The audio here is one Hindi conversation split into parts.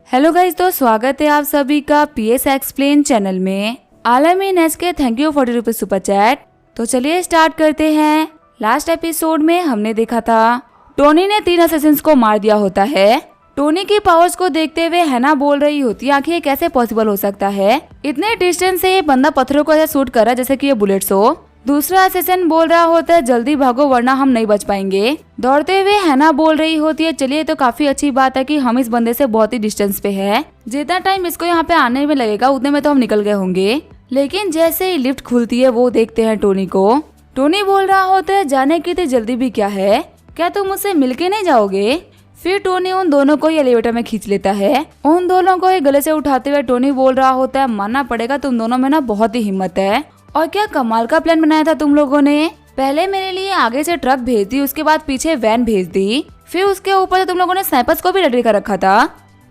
हेलो गाइस, तो स्वागत है आप सभी का पीएस एक्सप्लेन चैनल में। आलमीन एस के thank you 40 rupees super chat. तो चलिए स्टार्ट करते हैं। लास्ट एपिसोड में हमने देखा था टोनी ने 3 असेसिन्स को मार दिया होता है। टोनी की पावर्स को देखते हुए हैना बोल रही होती है आखिर ये कैसे पॉसिबल हो सकता है, इतने डिस्टेंस से ये बंदा पत्थरों को ऐसे शूट कर रहा है जैसे कि ये बुलेट्स हो। दूसरा असिस्टेंट बोल रहा होता है जल्दी भागो वरना हम नहीं बच पाएंगे। दौड़ते हुए हैना बोल रही होती है चलिए तो काफी अच्छी बात है कि हम इस बंदे से बहुत ही डिस्टेंस पे है, जितना टाइम इसको यहाँ पे आने में लगेगा उतने में तो हम निकल गए होंगे। लेकिन जैसे ही लिफ्ट खुलती है वो देखते हैं टोनी को। टोनी बोल रहा होता है जाने की तो जल्दी भी क्या है, क्या तुम मुझसे मिलके नहीं जाओगे। फिर टोनी उन दोनों को एलिवेटर में खींच लेता है। उन दोनों को गले से उठाते हुए टोनी बोल रहा होता है मानना पड़ेगा तुम दोनों में ना बहुत ही हिम्मत है, और क्या कमाल का प्लान बनाया था तुम लोगों ने। पहले मेरे लिए आगे से ट्रक भेज दी, उसके बाद पीछे वैन भेज दी, फिर उसके ऊपर से तुम लोगों ने स्नाइपर्स को भी रेडी कर रखा था।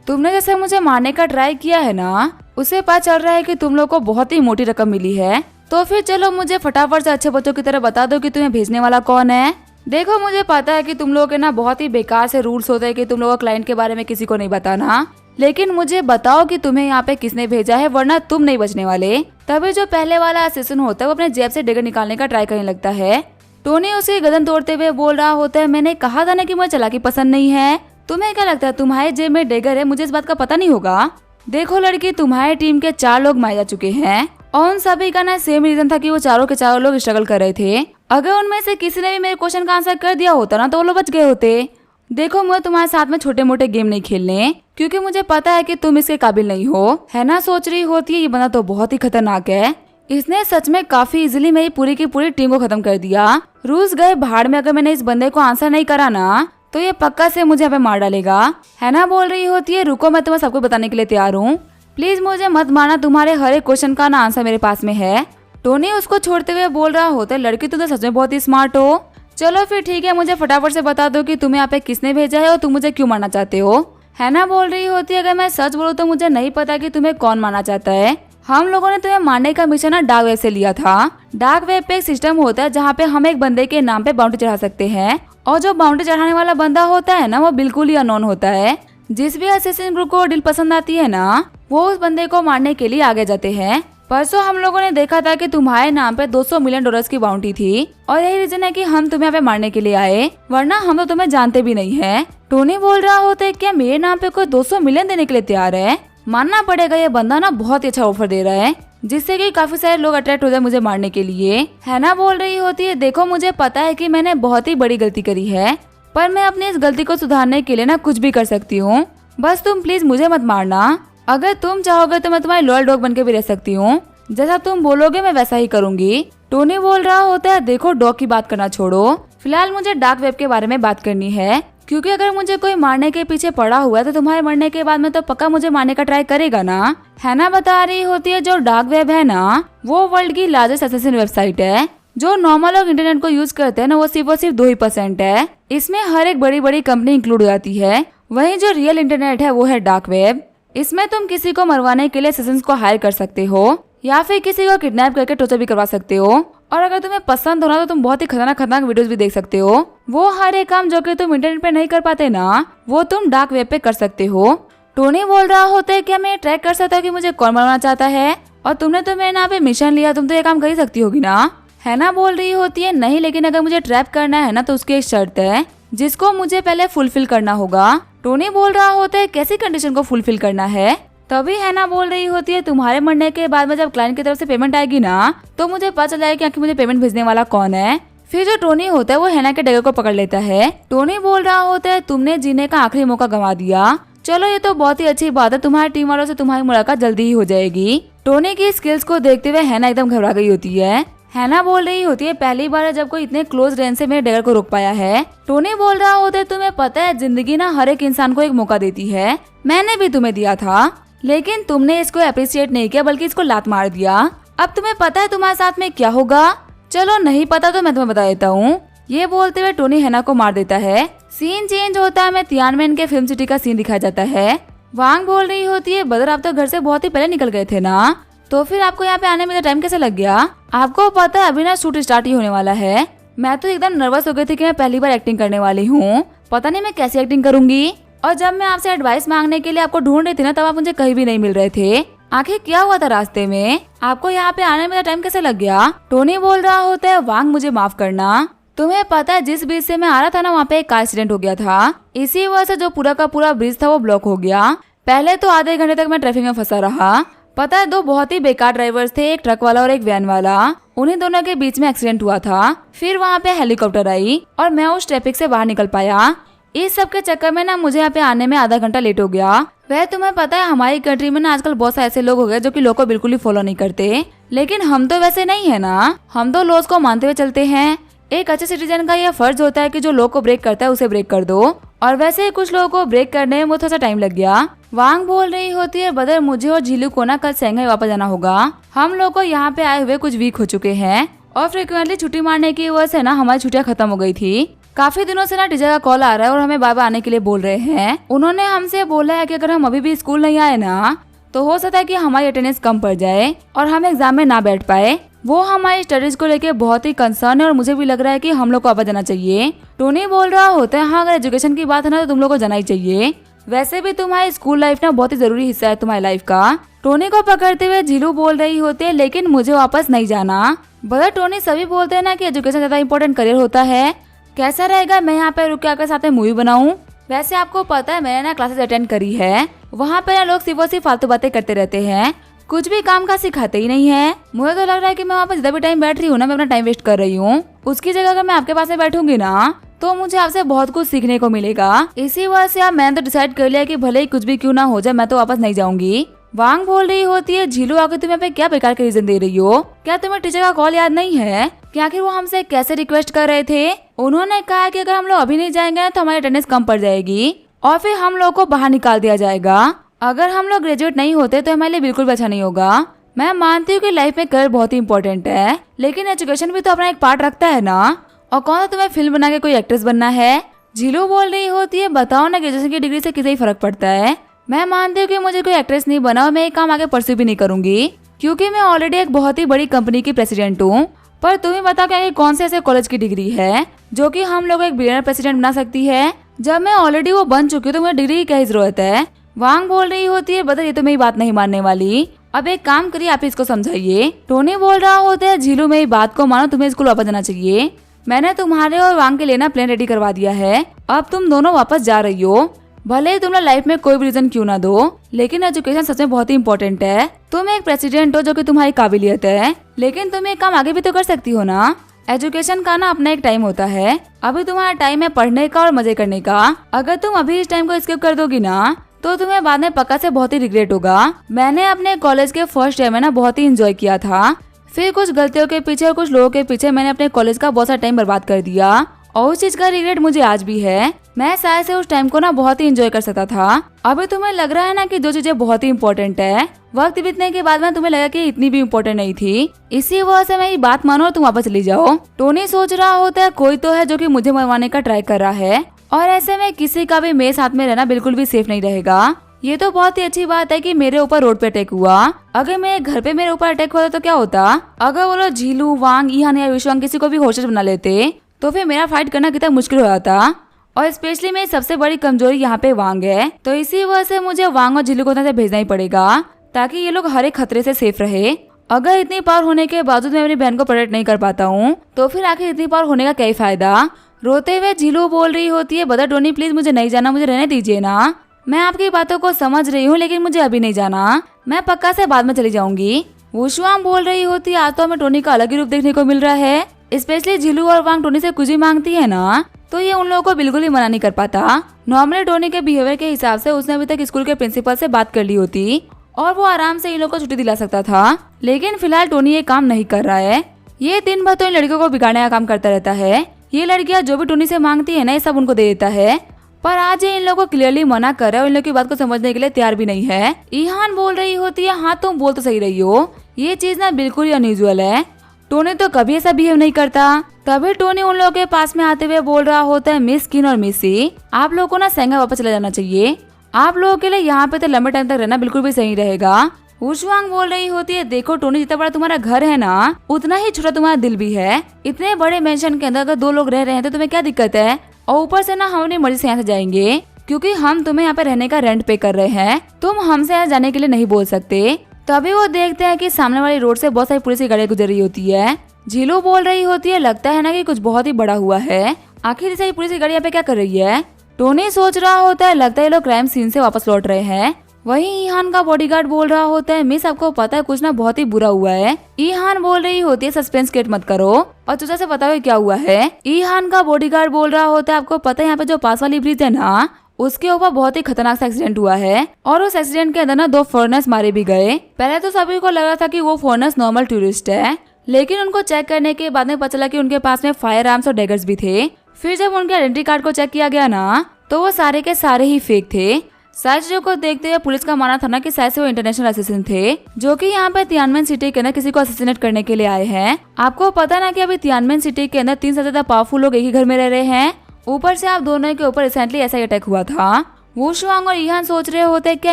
तुमने जैसे मुझे मारने का ट्राई किया है ना, उससे पता चल रहा है कि तुम लोग को बहुत ही मोटी रकम मिली है। तो फिर चलो मुझे फटाफट से अच्छे बच्चों की तरह बता दो कि तुम्हें भेजने वाला कौन है। देखो मुझे पता है कि तुम लोगों के ना बहुत ही बेकार से रूल्स होते हैं कि तुम लोगों क्लाइंट के बारे में किसी को नहीं बताना, लेकिन मुझे बताओ कि तुम्हें यहाँ पे किसने भेजा है वरना तुम नहीं बचने वाले। तभी जो पहले वाला असिस्टेंट होता है वो अपने जेब से डैगर निकालने का ट्राई करने लगता है। टोनी उसे गर्दन तोड़ते हुए बोल रहा होता है मैंने कहा था ना कि मुझे चालाकी पसंद नहीं है। तुम्हें क्या लगता है तुम्हारे जेब में डैगर है, मुझे इस बात का पता नहीं होगा। देखो लड़की, तुम्हारे टीम के 4 लोग मारे जा चुके हैं और उन सभी का ना सेम रीजन था कि वो चारों के चारों लोग स्ट्रगल कर रहे थे। अगर उनमें से किसी ने भी मेरे क्वेश्चन का आंसर कर दिया होता ना तो वो लोग बच गए होते। देखो मुझे तुम्हारे साथ में छोटे मोटे गेम नहीं खेलने, क्योंकि मुझे पता है कि तुम इसके काबिल नहीं हो। हैना सोच रही होती है ये बंदा तो बहुत ही खतरनाक है, इसने सच में काफी इजीली मेरी पूरी की पूरी टीम को खत्म कर दिया। रूस गए भाड़ में, अगर मैंने इस बंदे को आंसर नहीं करा ना तो ये पक्का से मुझे यहाँ पे मार डालेगा। हैना बोल रही होती है रुको मैं तुम्हें सबको बताने के लिए तैयार हूँ, प्लीज मुझे मत मारना, तुम्हारे हर एक क्वेश्चन का ना आंसर मेरे पास में है। टोनी उसको छोड़ते हुए बोल रहा होता है लड़की तुम तो सच में बहुत ही स्मार्ट हो। चलो फिर ठीक है, मुझे फटाफट से बता दो कि तुम्हें यहाँ पे किसने भेजा है और तुम मुझे क्यों मारना चाहते हो। हैना बोल रही होती है अगर मैं सच बोलूं तो मुझे नहीं पता कि तुम्हें कौन मारना चाहता है। हम लोगों ने तुम्हें मारने का मिशन ना डार्क वेब से लिया था। डार्क वेब पे एक सिस्टम होता है जहाँ पे हम एक बंदे के नाम पे बाउंड्री चढ़ा सकते हैं, और जो बाउंड्री चढ़ाने वाला बंदा होता है ना वो बिल्कुल ही अननोन होता है। जिस भी असिस्टेंट ग्रुप को डील पसंद आती है ना वो उस बंदे को मारने के लिए आगे जाते हैं। परसों हम लोगों ने देखा था कि तुम्हारे नाम पे $200 मिलियन की बाउंड्री थी, और यही रीजन है कि हम तुम्हें यहाँ पे मारने के लिए आए, वरना हम तो तुम्हें जानते भी नहीं है। टोनी बोल रहा होता है क्या मेरे नाम पे कोई 200 मिलियन देने के लिए तैयार है। मानना पड़ेगा ये बंदा ना बहुत ही अच्छा ऑफर दे रहा है, जिससे कि काफी सारे लोग अट्रैक्ट हो जाए मुझे मारने के लिए। हैना बोल रही होती है देखो मुझे पता है कि मैंने बहुत ही बड़ी गलती करी है, पर मैं अपनी इस गलती को सुधारने के लिए ना कुछ भी कर सकती हूँ, बस तुम प्लीज मुझे मत मारना। अगर तुम चाहोगे तो मैं तुम्हारी लॉयल डॉग बन के भी रह सकती हूँ, जैसा तुम बोलोगे मैं वैसा ही करूंगी। टोनी बोल रहा होता है देखो डॉग की बात करना छोड़ो, फिलहाल मुझे डार्क वेब के बारे में बात करनी है, क्योंकि अगर मुझे कोई मारने के पीछे पड़ा हुआ है तो तुम्हारे मरने के बाद में तो पक्का मुझे मारने का ट्राई करेगा ना। हैना बता रही होती है जो डार्क वेब है ना वो वर्ल्ड की लार्जेस्ट असेसिन वेबसाइट है। जो नॉर्मल लोग इंटरनेट को यूज करते हैं ना वो सिर्फ 2% है, इसमें हर एक बड़ी बड़ी कंपनी इंक्लूड हो जाती है। वहीं जो रियल इंटरनेट है वो है डार्क वेब। इसमें तुम किसी को मरवाने के लिए असेसिन्स को हायर कर सकते हो या फिर किसी को किडनैप करके टॉर्चर भी करवा सकते हो, और अगर तुम्हें पसंद हो ना तो तुम बहुत ही खतरनाक वीडियोस भी देख सकते हो। वो हर एक काम जो कि तुम इंटरनेट पे नहीं कर पाते ना वो तुम डार्क वेब पे कर सकते हो। टोनी बोल रहा होता है क्या मैं ट्रैक कर सकता हूँ कि मुझे कौन मरवाना चाहता है, और तुमने तो मेरे यहाँ पे मिशन लिया, तुम तो ये काम कर ही सकती होगी ना। हैना बोल रही होती है नहीं, लेकिन अगर मुझे ट्रैप करना है ना तो उसकी एक शर्त है जिसको मुझे पहले फुलफिल करना होगा। टोनी बोल रहा होता है कैसी कंडीशन को फुलफिल करना है। तभी हैना बोल रही होती है तुम्हारे मरने के बाद में जब क्लाइंट की तरफ से पेमेंट आएगी ना तो मुझे पता चल जाएगा कि आखिर मुझे पेमेंट भेजने वाला कौन है। फिर जो टोनी होता है वो हैना के डैगर को पकड़ लेता है। टोनी बोल रहा होता है तुमने जीने का आखिरी मौका गंवा दिया, चलो ये तो बहुत ही अच्छी बात है, तुम्हारी टीम वालों से तुम्हारी मुलाकात जल्दी ही हो जाएगी। टोनी की स्किल्स को देखते हुए हैना एकदम घबरा गई होती है। हैना बोल रही होती है पहली बार है जब कोई इतने क्लोज रेंज से मेरे डैगर को रोक पाया है। टोनी बोल रहा होता है तुम्हें पता है जिंदगी ना हर एक इंसान को एक मौका देती है, मैंने भी तुम्हें दिया था, लेकिन तुमने इसको अप्रिशिएट नहीं किया बल्कि इसको लात मार दिया। अब तुम्हें पता है तुम्हारे साथ में क्या होगा। चलो नहीं पता तो मैं तुम्हें बता देता हूँ। ये बोलते हुए टोनी हैना को मार देता है। सीन चेंज होता है, मैं तियानमेन के फिल्म सिटी का सीन दिखाया जाता है। वांग बोल रही होती है बदर आप तो घर से बहुत ही पहले निकल गए थे ना, तो फिर आपको यहाँ पे आने में टाइम कैसे लग गया। आपको पता है अभी ना शूट स्टार्ट ही होने वाला है, मैं तो एकदम नर्वस हो गई थी कि मैं पहली बार एक्टिंग करने वाली हूँ, पता नहीं मैं कैसी एक्टिंग करूंगी। और जब मैं आपसे एडवाइस मांगने के लिए आपको ढूंढ रही थी ना, तब आप मुझे कहीं भी नहीं मिल रहे थे। आखिर क्या हुआ था रास्ते में? आपको यहाँ पे आने में टाइम कैसे लग गया? टोनी बोल रहा होता है, वांग मुझे माफ करना, तुम्हें पता है जिस ब्रिज से मैं आ रहा था ना, वहाँ पे एक कार एक्सीडेंट हो गया था। इसी वजह से जो पूरा का पूरा ब्रिज था वो ब्लॉक हो गया। पहले तो आधे घंटे तक मैं ट्रैफिक में फंसा रहा। पता है, दो बहुत ही बेकार ड्राइवर्स थे, एक ट्रक वाला और एक वैन वाला। उन्हीं दोनों के बीच में एक्सीडेंट हुआ था। फिर वहाँ पे हेलीकॉप्टर आई और मैं उस ट्रैफिक से बाहर निकल पाया। इस सब के चक्कर में ना मुझे यहाँ पे आने में आधा घंटा लेट हो गया। वह तुम्हें पता है हमारी कंट्री में ना आजकल बहुत सारे ऐसे लोग हो गए जो कि लॉ को बिल्कुल ही फॉलो नहीं करते। लेकिन हम तो वैसे नहीं है ना, हम तो लॉज को मानते हुए चलते हैं। एक अच्छे सिटीजन का यह फर्ज होता है कि जो लॉ को ब्रेक करता है उसे ब्रेक कर दो। और वैसे ही कुछ लोगों को ब्रेक करने में थोड़ा सा टाइम लग गया। वांग बोल रही होती है, बदर मुझे और झीलू को ना कल शंघाई वापस जाना होगा। हम लोग को यहाँ पे आए हुए कुछ वीक हो चुके हैं और फ्रिक्वेंटली छुट्टी मारने की वजह से ना हमारी छुट्टियां खत्म हो गई थी। काफी दिनों से ना टीचर का कॉल आ रहा है और हमें बार बार आने के लिए बोल रहे हैं। उन्होंने हमसे बोला है कि अगर हम अभी भी स्कूल नहीं आए ना तो हो सकता है कि हमारी अटेंडेंस कम पड़ जाए और हम एग्जाम में ना बैठ पाए। वो हमारी स्टडीज को लेके बहुत ही कंसर्न है और मुझे भी लग रहा है कि हम लोग को वापस जाना चाहिए। टोनी बोल रहा होता है, हाँ अगर एजुकेशन की बात है ना तो तुम लोग को जाना ही चाहिए। वैसे भी तुम्हारी स्कूल लाइफ ना बहुत ही जरूरी हिस्सा है तुम्हारी लाइफ का। टोनी को पकड़ते हुए झीलू बोल रही होती है, लेकिन मुझे वापस नहीं जाना। बदर टोनी सभी बोलते हैं ना कि एजुकेशन ज्यादा इंपॉर्टेंट करियर होता है। कैसा रहेगा मैं यहाँ पे रुक के आकर साथ में मूवी बनाऊं? वैसे आपको पता है मैंने ना क्लासेस अटेंड करी है, वहाँ पे ना लोग सिर्फ और सिर्फ फालतू बातें करते रहते हैं, कुछ भी काम का सिखाते ही नहीं है। मुझे तो लग रहा है कि मैं वहाँ पे जितना भी टाइम बैठ रही हूँ ना, मैं अपना टाइम वेस्ट कर रही हूँ। उसकी जगह अगर मैं आपके पास में बैठूंगी ना तो मुझे आपसे बहुत कुछ सीखने को मिलेगा। इसी वजह से अब मैंने तो डिसाइड कर लिया कि भले ही कुछ भी क्यों ना हो जाए मैं तो वापस नहीं जाऊंगी। वांग बोल रही होती है, झीलू आकर तुम्हें पे क्या बेकार के रीजन दे रही हो? क्या तुम्हें टीचर का कॉल याद नहीं है कि आखिर वो हमसे कैसे रिक्वेस्ट कर रहे थे? उन्होंने कहा कि अगर हम लोग अभी नहीं जाएंगे तो हमारी अटेंडेंस कम पड़ जाएगी और फिर हम लोग को बाहर निकाल दिया जाएगा। अगर हम लोग ग्रेजुएट नहीं होते तो हमारे लिए बिल्कुल भी अच्छा नहीं होगा। मैं मानती हूँ कि लाइफ में करियर बहुत ही इंपॉर्टेंट है, लेकिन एजुकेशन भी तो अपना एक पार्ट रखता है ना। और कौन सा तुम्हें फिल्म बना के कोई एक्ट्रेस बनना है? झीलू बोल रही होती है, बताओ ना ग्रेजुएशन की डिग्री से कितना ही फर्क पड़ता है। मैं मानती हूँ कि मुझे कोई एक्ट्रेस नहीं बना और मैं ये काम आगे परस्यू भी नहीं करूंगी, क्योंकि मैं ऑलरेडी एक बहुत ही बड़ी कंपनी की प्रेसिडेंट हूँ। पर तुम्हें बताओ क्या कौन से ऐसे कॉलेज की डिग्री है जो कि हम लोग एक बिलियनर प्रेसिडेंट बना सकती है? जब मैं ऑलरेडी वो बन चुकी हूँ तो मुझे डिग्री की क्या जरूरत है? वांग बोल रही होती है, बदर ये तो मेरी बात नहीं मानने वाली। अब एक काम करिए, आप इसको समझाइए। टोनी बोल रहा होता है, झीलू मेरी बात को मानो, तुम्हें स्कूल वापस जाना चाहिए। मैंने तुम्हारे और वांग के लिए ना प्लान रेडी करवा दिया है, अब तुम दोनों वापस जा रही हो। भले ही तुम लोग लाइफ में कोई भी रीजन क्यों ना दो, लेकिन एजुकेशन सच में बहुत ही इंपॉर्टेंट है। तुम एक प्रेसिडेंट हो जो कि तुम्हारी काबिलियत है, लेकिन तुम एक काम आगे भी तो कर सकती हो ना। एजुकेशन का ना अपना एक टाइम होता है। अभी तुम्हारा टाइम है पढ़ने का और मजे करने का। अगर तुम अभी इस टाइम को स्किप कर दोगी ना तो तुम्हें बाद में पक्का से बहुत ही रिग्रेट होगा। मैंने अपने कॉलेज के फर्स्ट ईयर में ना बहुत ही एंजॉय किया था, फिर कुछ गलतियों के पीछे और कुछ लोगों के पीछे मैंने अपने कॉलेज का बहुत सारा टाइम बर्बाद कर दिया और उस चीज का रिग्रेट मुझे आज भी है। मैं शायद से उस टाइम को ना बहुत ही एंजॉय कर सकता था। अभी तुम्हें लग रहा है ना कि जो चीजें बहुत ही इंपॉर्टेंट है, वक्त बीतने के बाद में तुम्हें लगा कि इतनी भी इम्पोर्टेंट नहीं थी। इसी वजह से मेरी बात मानो और तुम वापस चली जाओ। टोनी सोच रहा होता है कोई तो है जो कि मुझे मरवाने का ट्राई कर रहा है, और ऐसे में किसी का भी मेरे साथ में रहना बिल्कुल भी सेफ नहीं रहेगा। ये तो बहुत ही अच्छी बात है कि मेरे ऊपर रोड पे अटैक हुआ। अगर मेरे घर पे मेरे ऊपर अटैक हुआ तो क्या होता? अगर वो लोग झीलू, वांग, ईहान या विश्वांग किसी को भी होस्टेज बना लेते तो फिर मेरा फाइट करना कितना मुश्किल हो जाता। और स्पेशली मेरी सबसे बड़ी कमजोरी यहाँ पे वांग है, तो इसी वजह से मुझे वांग और झीलू को यहाँ से भेजना ही पड़ेगा ताकि ये लोग हर एक खतरे से सेफ रहे। अगर इतनी पावर होने के बावजूद मैं अपनी बहन को प्रोटेक्ट नहीं कर पाता हूँ तो फिर आखिर इतनी पावर होने का क्या फायदा? रोते हुए झीलू बोल रही होती है, बदर टोनी प्लीज मुझे नहीं जाना, मुझे रहने दीजिए ना। मैं आपकी बातों को समझ रही हूँ लेकिन मुझे अभी नहीं जाना, मैं पक्का से बाद में चली जाऊंगी। वुशुआंग बोल रही होती है, आज तो हमें टोनी का अलग ही रूप देखने को मिल रहा है। स्पेशली झीलू और वांग टोनी से कुछ ही मांगती है ना तो ये उन लोगों को बिल्कुल ही मना नहीं कर पाता। नॉर्मली टोनी के बिहेवियर के हिसाब से उसने अभी तक स्कूल के प्रिंसिपल से बात कर ली होती और वो आराम से इन लोगों को छुट्टी दिला सकता था, लेकिन फिलहाल टोनी ये काम नहीं कर रहा है। ये दिन भर तो इन लड़कियों को बिगाड़ने का काम करता रहता है। ये लड़कियां जो भी टोनी से मांगती है ना ये सब उनको दे देता है, पर आज ये इन लोगों को क्लियरली मना कर रहा है और इन लोगों की बात को समझने के लिए तैयार भी नहीं है। ईहान बोल रही होती है, हाँ तुम बोल तो सही रही हो, ये चीज ना बिल्कुल ही अनयूजुअल है, टोनी तो कभी ऐसा बिहेव नहीं करता। तभी टोनी उन लोगों के पास में आते हुए बोल रहा होता है, मिस किन और मिसी, आप लोगों को ना शंघाई वापस चला जाना चाहिए। आप लोगों के लिए यहाँ पे तो लंबे टाइम तक रहना बिल्कुल भी सही रहेगा। वुशुआंग बोल रही होती है, देखो टोनी जितना बड़ा तुम्हारा घर है ना उतना ही छोटा तुम्हारा दिल भी है। इतने बड़े मेंशन के अंदर अगर 2 लोग रह रहे हैं तो तुम्हें क्या दिक्कत है? और ऊपर से ना हम अपनी मर्जी से यहाँ से जाएंगे। क्योंकि हम तुम्हें यहाँ पे रहने का रेंट पे कर रहे हैं, तुम हमसे यहाँ जाने के लिए नहीं बोल सकते। तभी वो देखते हैं कि सामने वाली रोड से बहुत सारी पुलिस की गाड़ियां गुजर रही होती है। झीलू बोल रही होती है, लगता है ना कि कुछ बहुत ही बड़ा हुआ है, आखिर ये सारी पुलिस की गाड़ी यहाँ पे क्या कर रही है। टोनी सोच रहा होता है, लगता है ये लोग क्राइम सीन से वापस लौट रहे हैं। वहीं ईहान का बॉडीगार्ड बोल रहा होता है, मिस आपको पता है कुछ ना बहुत ही बुरा हुआ है। ईहान बोल रही होती है, सस्पेंस क्रिएट मत करो और तुझे से बताओ क्या हुआ है। ईहान का बॉडीगार्ड बोल रहा होता है, आपको पता है यहाँ पे जो पास वाली ब्रिज है ना, उसके ऊपर बहुत ही खतरनाक सा एक्सीडेंट हुआ है और उस एक्सीडेंट के अंदर ना 2 फॉरेनर्स मारे भी गए। पहले तो सभी को लग रहा था कि वो फॉरेनर्स नॉर्मल टूरिस्ट है, लेकिन उनको चेक करने के बाद में पता चला कि उनके पास में फायर आर्म्स और डैगर्स भी थे। फिर जब उनके आइडेंटिटी कार्ड को चेक किया गया ना, तो वो सारे के सारे ही फेक थे। सारी चीजों को देखते हुए पुलिस का मानना था ना कि शायद से वो इंटरनेशनल असिस्टेंट थे, जो कि यहाँ पे तियानमेन सिटी के अंदर किसी को असैसिनेट करने के लिए आए हैं। आपको पता ना कि अभी तियानमेन सिटी के अंदर 3 से ज्यादा पावरफुल लोग एक ही घर में रह रहे हैं। ऊपर से आप दोनों के ऊपर रिसेंटली ऐसा अटैक हुआ था। वुशुआंग और ईहान सोच रहे होते हैं, क्या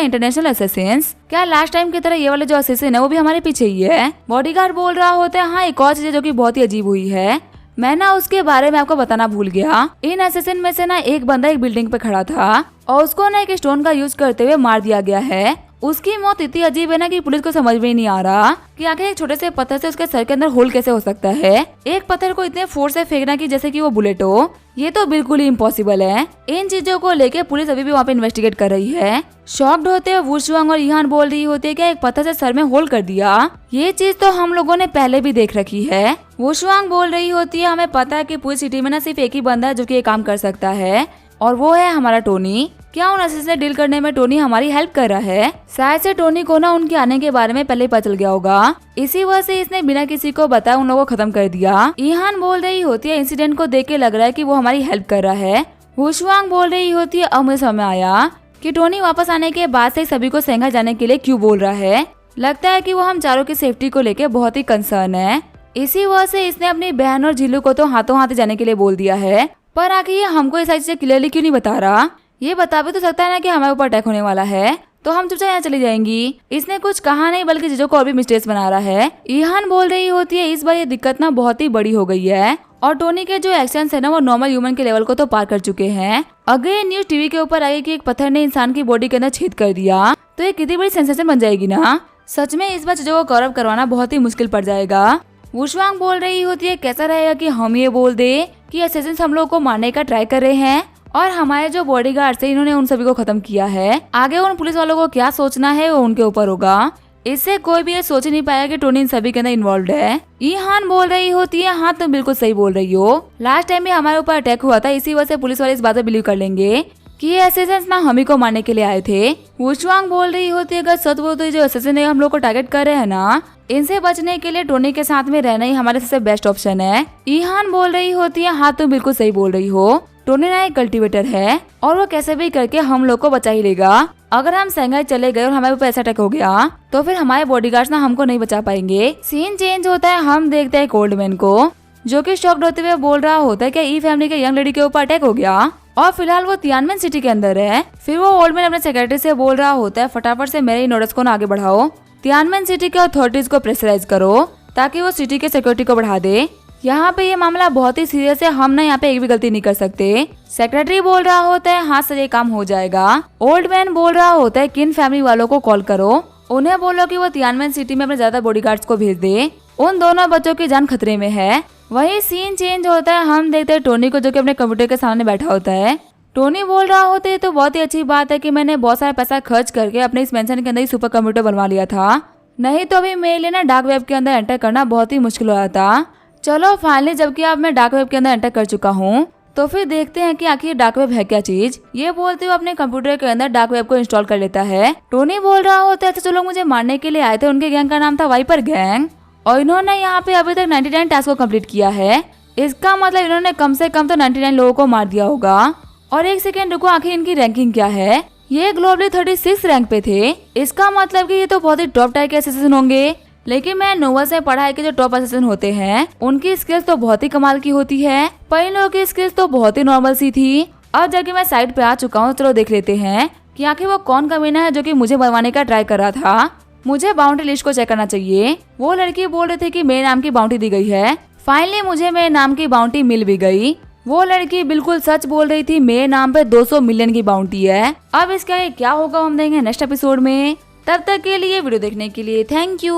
इंटरनेशनल असेसिन्स, क्या लास्ट टाइम की तरह ये वाले जो असेसिन है वो भी हमारे पीछे ही है। बॉडीगार्ड बोल रहा होता है, हाँ एक और चीज है जो कि बहुत ही अजीब हुई है, मैं ना उसके बारे में आपको बताना भूल गया। इन असेसिन में से ना एक बंदा एक बिल्डिंग पे खड़ा था और उसको ना एक स्टोन का यूज करते हुए मार दिया गया है। उसकी मौत इतनी अजीब है ना कि पुलिस को समझ में ही नहीं आ रहा कि आखिर एक छोटे से पत्थर से उसके सर के अंदर होल कैसे हो सकता है। एक पत्थर को इतने फोर्स से फेंकना कि जैसे कि वो बुलेट हो, ये तो बिल्कुल ही इम्पॉसिबल है। इन चीजों को लेके पुलिस अभी भी वहाँ पे इन्वेस्टिगेट कर रही है। शॉक्ड होते हुए वुशुआंग और ईहान बोल रही होती है, क्या एक पत्थर से सर में होल कर दिया, ये चीज तो हम लोगों ने पहले भी देख रखी है। वुशुआंग बोल रही होती है, हमें पता है कि पूरी सिटी में ना सिर्फ एक ही बंदा है जो कि ये काम कर सकता है और वो है हमारा टोनी। क्या उन असिस्ट से डील करने में टोनी हमारी हेल्प कर रहा है? शायद से टोनी को ना उनके आने के बारे में पहले ही पता चल गया होगा, इसी वजह से इसने बिना किसी को बताए उन लोगों को खत्म कर दिया। ईहान बोल रही होती है, इंसिडेंट को देख के लग रहा है कि वो हमारी हेल्प कर रहा है। वुशुआंग बोल रही होती है, अब मुझे समझ आया कि टोनी वापस आने के बाद से सभी को शंघाई जाने के लिए क्यों बोल रहा है। लगता है कि वो हम चारों की सेफ्टी को लेके बहुत ही कंसर्न है, इसी वजह से इसने अपनी बहन और झीलू को तो हाथों हाथ जाने के लिए बोल दिया है। पर आखिर ये हमको ये सारी चीजें क्लियरली क्यों नहीं बता रहा? ये बता भी तो सकता है ना कि हमारे ऊपर अटैक होने वाला है, तो हम चुपचाप यहाँ चली जाएंगी। इसने कुछ कहा नहीं बल्कि चीजों को और भी मिस्टेक्स बना रहा है। ईहान बोल रही होती है, इस बार ये दिक्कत ना बहुत ही बड़ी हो गई है और टोनी के जो एक्शंस है ना वो नॉर्मल ह्यूमन के लेवल को तो पार कर चुके हैं। अगर ये न्यूज टीवी के ऊपर आई कि एक पत्थर ने इंसान की बॉडी के अंदर छेद कर दिया, तो ये कितनी बड़ी सेंसेशन बन जाएगी ना। सच में इस बार चीजों को कवर करवाना बहुत ही मुश्किल पड़ जाएगा। वुशुआंग बोल रही होती है, कैसा रहेगा कि हम ये बोल दे कि असैसिन्स हम लोग को मारने का ट्राई कर रहे हैं और हमारे जो बॉडीगार्ड्स हैं इन्होंने उन सभी को खत्म किया है। आगे उन पुलिस वालों को क्या सोचना है वो उनके ऊपर होगा। इससे कोई भी ये सोच नहीं पाया कि टोनी इन सभी के अंदर इन्वॉल्व है। ईहान बोल रही होती है, हाँ तुम बिल्कुल सही बोल रही हो, लास्ट टाइम भी हमारे ऊपर अटैक हुआ था, इसी वजह से पुलिस वाले इस बात पे बिलीव कर लेंगे कि ये असैसिन्स ना हम ही को मारने के लिए आए थे। वुशुआंग बोल रही होती है, अगर सच बोल तो जो असैसिन हम लोग को टारगेट कर रहे हैं ना, इनसे बचने के लिए टोनी के साथ में रहना ही हमारे सबसे बेस्ट ऑप्शन है। ईहान बोल रही होती है, हाँ तुम बिल्कुल सही बोल रही हो, टोनी ना एक कल्टीवेटर है और वो कैसे भी करके हम लोग को बचा ही लेगा। अगर हम शंघाई चले गए और हमारे ऊपर ऐसा अटैक हो गया तो फिर हमारे बॉडीगार्ड्स ना हमको नहीं बचा पाएंगे। सीन चेंज होता है, हम देखते हैं एक ओल्ड मैन को जो कि शॉक्ड होते हुए बोल रहा होता है, क्या ई फैमिली के यंग लेडी के ऊपर अटैक हो गया और फिलहाल वो तियानमेन सिटी के अंदर है। फिर वो ओल्ड मैन अपने सेक्रेटरी से बोल रहा होता है, फटाफट से मेरे इन ऑर्डर्स को ना आगे बढ़ाओ, तियानमेन सिटी के अथॉरिटीज को प्रेशराइज करो ताकि वो सिटी के सिक्योरिटी को बढ़ा दे। यहाँ पे ये मामला बहुत ही सीरियस है, हम ना यहाँ पे एक भी गलती नहीं कर सकते। सेक्रेटरी बोल रहा होता है, हाँ सर ये काम हो जाएगा। ओल्ड मैन बोल रहा होता है, किन फैमिली वालों को कॉल करो, उन्हें बोलो कि वो तियानमेन सिटी में अपने ज्यादा बॉडीगार्ड्स को भेज दे, उन दोनों बच्चों की जान खतरे में है। वही सीन चेंज होता है, हम देखते हैं टोनी को जो कि अपने कंप्यूटर के सामने बैठा होता है। टोनी बोल रहा होता है, तो बहुत ही अच्छी बात है कि मैंने बहुत सारा पैसा खर्च करके अपने इस मेंशन के अंदर ही सुपर कंप्यूटर बनवा लिया था, नहीं तो अभी मेरे लिए ना डार्क वेब के अंदर एंटर करना बहुत ही मुश्किल हो रहा था। चलो फाइनली जबकि अब मैं डार्क वेब के अंदर एंटर कर चुका हूँ, तो फिर देखते हैं कि आखिर डार्क वेब है क्या चीज। ये बोलते हुए अपने कंप्यूटर के अंदर डार्क वेब को इंस्टॉल कर लेता है। टोनी बोल रहा होता है, तो जो लोग मुझे मारने के लिए आए थे उनके गैंग का नाम था वाइपर गैंग और इन्होंने यहाँ पे अभी तक 99 टास्क को कम्प्लीट किया है। इसका मतलब इन्होंने कम से कम तो 99 लोगों को मार दिया होगा। और एक सेकेंड रुको, आखिर इनकी रैंकिंग क्या है? ये ग्लोबली 36 रैंक पे थे, इसका मतलब कि ये तो बहुत ही टॉप टाइप के असैसिन होंगे। लेकिन मैं नोवा से पढ़ा है कि जो टॉप असैसिन होते हैं उनकी स्किल्स तो बहुत ही कमाल की होती है, पर इन लोगों की स्किल्स तो बहुत ही नॉर्मल सी थी। अब जबकि मैं साइड पे आ चुका हूँ, चलो देख लेते हैं कि आखिर वो कौन कमीना है जो कि मुझे बनवाने का ट्राई कर रहा था। मुझे बाउंड्री लिस्ट को चेक करना चाहिए। वो लड़की बोल रही थी कि मेरे नाम की बाउंड्री दी गई है। फाइनली मुझे मेरे नाम की बाउंड्री मिल भी गई। वो लड़की बिल्कुल सच बोल रही थी, मेरे नाम पे 200 मिलियन की बाउंटी है। अब इसका क्या होगा हम देंगे नेक्स्ट एपिसोड में। तब तक के लिए वीडियो देखने के लिए थैंक यू।